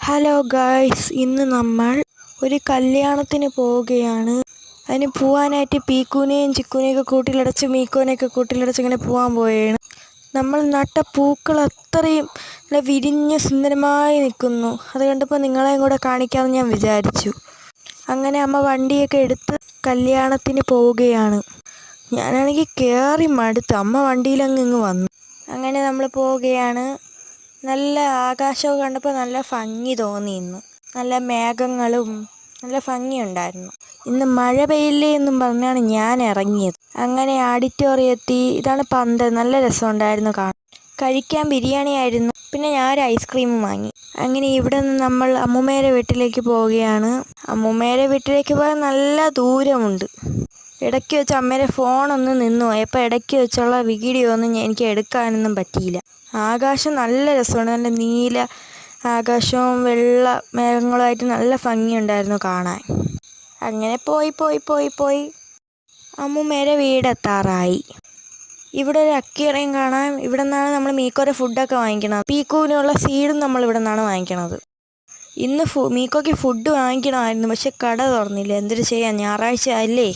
Hello guys, ഇന്ന് നമ്മൾ ഒരു കല്യാണത്തിന് പോവുകയാണ്. അതിന് പോവാനായിട്ട് പീക്കൂനെയും ചിക്കൂനെയൊക്കെ കൂട്ടിലടച്ച് മീക്കോനെയൊക്കെ കൂട്ടിലടച്ച് ഇങ്ങനെ പോകാൻ പോവുകയാണ്. നമ്മൾ നട്ട പൂക്കൾ അത്രയും നല്ല വിരിഞ്ഞ് സുന്ദരമായി നിൽക്കുന്നു. അത് കണ്ടപ്പോൾ നിങ്ങളെയും കൂടെ കാണിക്കാമെന്ന് ഞാൻ വിചാരിച്ചു. അങ്ങനെ അമ്മ വണ്ടിയൊക്കെ എടുത്ത് കല്യാണത്തിന് പോവുകയാണ്. ഞാനാണെങ്കിൽ കയറി മടുത്ത്. അമ്മ വണ്ടിയിലങ്ങ് വന്നു. അങ്ങനെ നമ്മൾ പോവുകയാണ്. നല്ല ആകാശമൊക്കെ കണ്ടപ്പോൾ നല്ല ഭംഗി തോന്നി. ഇന്ന് നല്ല മേഘങ്ങളും നല്ല ഭംഗിയുണ്ടായിരുന്നു. ഇന്ന് മഴ പെയ്യില്ലേ എന്നും പറഞ്ഞാണ് ഞാൻ ഇറങ്ങിയത്. അങ്ങനെ ഓഡിറ്റോറിയത്തിൽ ഇതാണ് പന്തൽ. നല്ല രസമുണ്ടായിരുന്നു കാണാൻ. കഴിക്കാൻ ബിരിയാണി ആയിരുന്നു. പിന്നെ ഞാൻ ഒരു ഐസ്ക്രീമും വാങ്ങി. അങ്ങനെ ഇവിടെ നിന്ന് നമ്മൾ അമ്മൂമ്മേരെ വീട്ടിലേക്ക് പോവുകയാണ്. അമ്മൂമ്മേരെ വീട്ടിലേക്ക് പോകാൻ നല്ല ദൂരമുണ്ട്. ഇടയ്ക്ക് വെച്ച് അമ്മേരെ ഫോണൊന്ന് നിന്നു പോയി. അപ്പോൾ ഇടയ്ക്ക് വെച്ചുള്ള വീഡിയോ ഒന്നും എനിക്ക് എടുക്കാനൊന്നും പറ്റിയില്ല. ആകാശം നല്ല രസമുണ്ട്. നല്ല നീല ആകാശവും വെള്ള മേഘങ്ങളുമായിട്ട് നല്ല ഭംഗിയുണ്ടായിരുന്നു കാണാൻ. അങ്ങനെ പോയി അമ്മൂമ്മേരെ വീടെത്താറായി. ഇവിടെ ഒരു അക്കിയറയും കാണാം. ഇവിടെ നിന്നാണ് നമ്മൾ മീക്കോരെ ഫുഡൊക്കെ വാങ്ങിക്കണത്. പീക്കൂവിനുള്ള സീഡും നമ്മൾ ഇവിടെ നിന്നാണ് വാങ്ങിക്കണത്. ഇന്ന് മീക്കോയ്ക്ക് ഫുഡ് വാങ്ങിക്കണമായിരുന്നു, പക്ഷെ കട തുറന്നില്ല. എന്തൊരു ചെയ്യാൻ, ഞായറാഴ്ച അല്ലേ.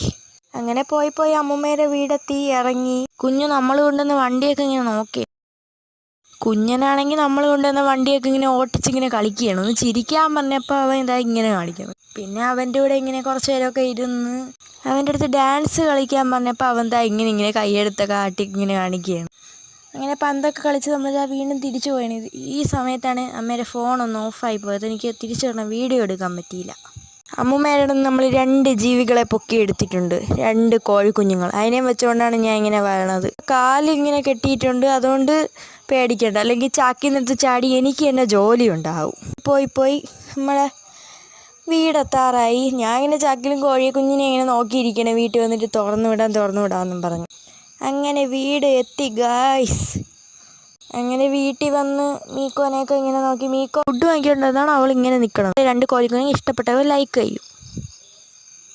അങ്ങനെ പോയി അമ്മൂമ്മേരെ വീടെത്തി ഇറങ്ങി. കുഞ്ഞു നമ്മൾ കൊണ്ടുവന്ന വണ്ടിയൊക്കെ ഇങ്ങനെ നോക്കി. കുഞ്ഞനാണെങ്കിൽ നമ്മൾ കൊണ്ടുവന്ന വണ്ടിയൊക്കെ ഇങ്ങനെ ഓട്ടിച്ചിങ്ങനെ കളിക്കുകയാണ്. ഒന്ന് ചിരിക്കാൻ പറഞ്ഞപ്പോൾ അവൻ ഇതാ ഇങ്ങനെ കാണിക്കണം. പിന്നെ അവൻ്റെ കൂടെ ഇങ്ങനെ കുറച്ച് നേരമൊക്കെ ഇരുന്ന് അവൻ്റെ അടുത്ത് ഡാൻസ് കളിക്കാൻ പറഞ്ഞപ്പോൾ അവൻ ദാ ഇങ്ങനെ കൈയെടുത്ത് കാട്ടി ഇങ്ങനെ കാണിക്കുകയാണ്. അങ്ങനെ പന്തൊക്കെ കളിച്ച് നമ്മളിതാ വീണ്ടും തിരിച്ചു പോയാണ്. ഈ സമയത്താണ് അമ്മേരെ ഫോണൊന്ന് ഓഫായി പോയത്. എനിക്ക് തിരിച്ചു വരണം, വീഡിയോ എടുക്കാൻ പറ്റിയില്ല. അമ്മൂമ്മേരുടെ നിന്ന് നമ്മൾ 2 ജീവികളെ പൊക്കിയെടുത്തിട്ടുണ്ട്. 2 കോഴിക്കുഞ്ഞുങ്ങൾ. അതിനെ വെച്ചുകൊണ്ടാണ് ഞാൻ ഇങ്ങനെ വരണത്. കാലിങ്ങനെ കെട്ടിയിട്ടുണ്ട്, അതുകൊണ്ട് പേടിക്കണ്ട. അല്ലെങ്കിൽ ചാക്കിൽ നിന്നെടുത്ത് ചാടി എനിക്ക് തന്നെ ജോലി ഉണ്ടാവും. പോയി നമ്മളെ വീടെത്താറായി. ഞാൻ ഇങ്ങനെ ചാക്കിലും കോഴിക്കുഞ്ഞിനെ ഇങ്ങനെ നോക്കിയിരിക്കണേ. വീട്ടിൽ വന്നിട്ട് തുറന്നു വിടാമെന്നും പറഞ്ഞു. അങ്ങനെ വീട് എത്തി ഗായ്സ്. അങ്ങനെ വീട്ടിൽ വന്ന് മീക്കോനെയൊക്കെ ഇങ്ങനെ നോക്കി. മീക്കോ ഫുഡ് വാങ്ങിക്കൊണ്ടതാണ് അവൾ ഇങ്ങനെ നിൽക്കണം. 2 കോഴിക്കുഞ്ഞിനെ ഇഷ്ടപ്പെട്ടവർ ലൈക്ക് ചെയ്യും.